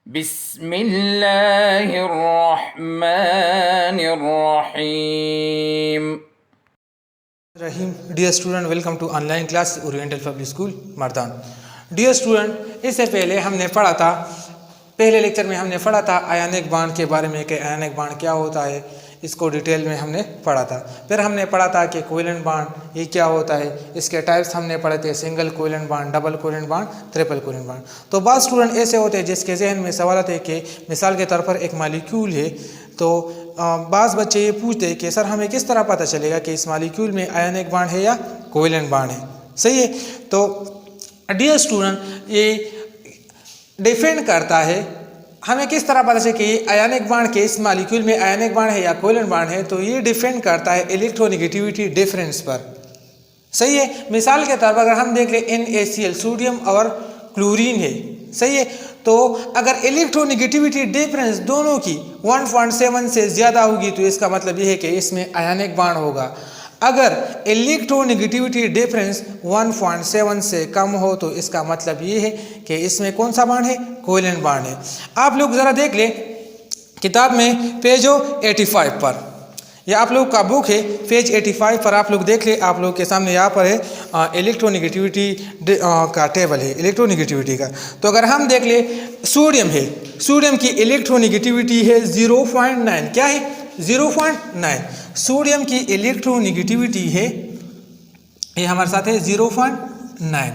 बिस्मिल्लाहिर्रहमानिर्रहीम। Dear student, welcome to online class oriental public school Mardan. Dear student, इससे पहले हमने पढ़ा था, पहले लेक्चर में हमने पढ़ा था आयनिक बांड के बारे में कि आयनिक बांड क्या होता है, इसको डिटेल में हमने पढ़ा था। फिर हमने पढ़ा था कि कोवेलेंट बांड ये क्या होता है, इसके टाइप्स हमने पढ़े थे, single covalent bond, double covalent bond, triple covalent bond. तो बाद स्टूडेंट ऐसे होते हैं जिसके जहन में सवाल है कि मिसाल के तौर पर एक मालिक्यूल है, तो बाज़ बच्चे ये पूछते हैं कि सर हमें किस तरह पता चलेगा कि इस मालिक्यूल में आयनिक बांड है या कोवेलेंट बांड है। सही है। तो डियर स्टूडेंट, ये डिपेंड करता है हमें किस तरह पता चले कि आयनिक बांड के इस मालिक्यूल में आयनिक बांड है या कोवेलेंट बांड है। तो ये डिपेंड करता है इलेक्ट्रोनेगेटिविटी डिफरेंस पर। सही है। मिसाल के तौर पर अगर हम देख लें NaCl, सोडियम और क्लोरीन है। सही है। तो अगर इलेक्ट्रोनेगेटिविटी डिफरेंस दोनों की 1.7 से ज़्यादा होगी तो इसका मतलब यह है कि इसमें आयनिक बांड होगा। अगर इलेक्ट्रोनेगेटिविटी डिफरेंस 1.7 से कम हो तो इसका मतलब ये है कि इसमें कौन सा बांड है, कोवेलेंट बांड है। आप लोग ज़रा देख लें किताब में पेज 85 पर, यह आप लोग का बुक है, पेज 85 पर आप लोग देख ले। आप लोग के सामने यहाँ पर है इलेक्ट्रोनेगेटिविटी का टेबल है, इलेक्ट्रोनेगेटिविटी का। तो अगर हम देख ले, सोडियम है, सोडियम की इलेक्ट्रोनेगेटिविटी है 0.9। क्या है? 0.9। सोडियम की इलेक्ट्रोनेगेटिविटी है, ये हमारे साथ है 0.9।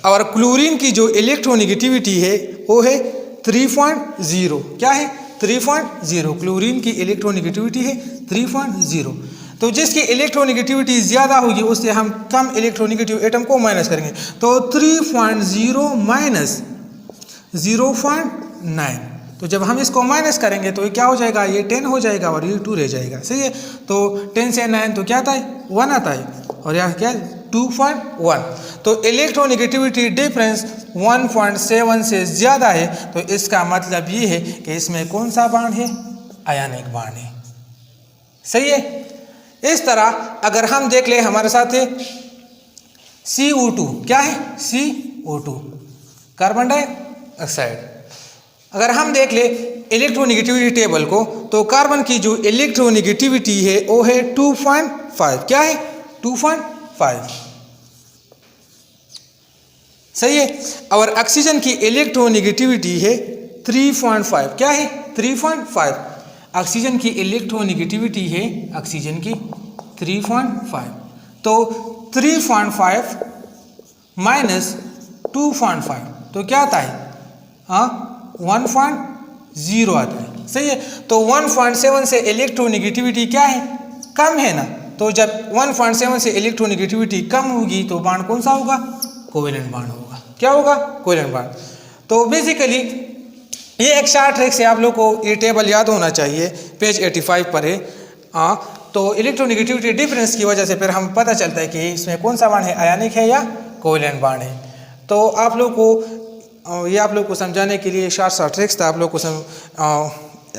और क्लोरीन की जो इलेक्ट्रोनेगेटिविटी है वो है 3.0। क्या है? 3.0। क्लोरीन की इलेक्ट्रोनेगेटिविटी है 3.0। तो जिसकी इलेक्ट्रोनेगेटिविटी ज़्यादा होगी उससे हम कम इलेक्ट्रोनेगेटिव एटम को माइनस करेंगे। तो 3.0 माइनस 0.9, तो जब हम इसको माइनस करेंगे तो ये क्या हो जाएगा, ये 10 हो जाएगा और ये 2 रह जाएगा। सही है। तो 10 से 9 तो क्या आता है, 1 आता है, और यहाँ क्या 2.1। तो इलेक्ट्रोनेगेटिविटी डिफरेंस 1.7 से ज़्यादा है तो इसका मतलब ये है कि इसमें कौन सा बांड है, आयनिक बांड है। सही है। इस तरह अगर हम देख ले, हमारे साथ है CO2। क्या है? CO2, carbon dioxide. अगर हम देख ले इलेक्ट्रोनेगेटिविटी टेबल को, तो कार्बन की जो इलेक्ट्रोनेगेटिविटी है वो है 2.5। क्या है? 2.5। सही है। और ऑक्सीजन की इलेक्ट्रोनेगेटिविटी है 3.5। क्या है? 3.5। ऑक्सीजन की इलेक्ट्रोनेगेटिविटी है, ऑक्सीजन की 3.5। तो 3.5 माइनस 2.5 तो क्या आता है, 1.0 आता है। सही है। तो 1.7 से इलेक्ट्रोनेगेटिविटी क्या है, कम है ना। तो जब 1.7 से इलेक्ट्रोनेगेटिविटी कम होगी तो बांड कौन सा होगा, कोवेलेंट बांड होगा। क्या होगा, कोवेलेंट बांड। तो बेसिकली ये एक शॉर्ट ट्रिक से आप लोग को ये टेबल याद होना चाहिए, पेज 85 पर है। तो इलेक्ट्रोनेगेटिविटी डिफरेंस की वजह से फिर हम पता चलता है कि इसमें कौन सा बांड है, आयनिक है या कोवेलेंट बांड है। तो आप लोग को ये आप लोग को समझाने के लिए शॉर्ट ट्रिक्स था। आप लोग को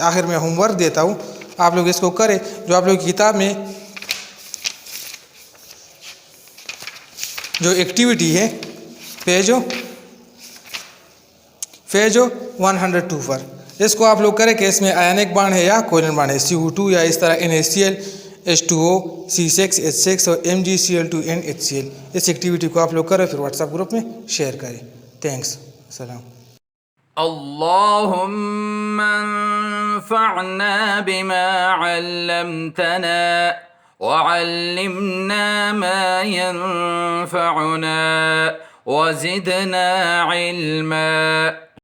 आखिर में होमवर्क देता हूँ, आप लोग इसको करें। जो आप लोग की किताब में जो एक्टिविटी है पेज 102 पर, इसको आप लोग करें कि इसमें आयनिक बांड है या कोवेलेंट बांड है। CO2 या इस तरह NaCl, H2O, C6, H6 और MgCl2NHCl। इस एक्टिविटी को आप लोग करें, फिर व्हाट्सएप ग्रुप में शेयर करें। थैंक्स। सलाम। अल्लाहुम्मा अंफअना बिमा अल्लमतना वअल्लिमना मा यंफअुना वज़िदना इल्मा।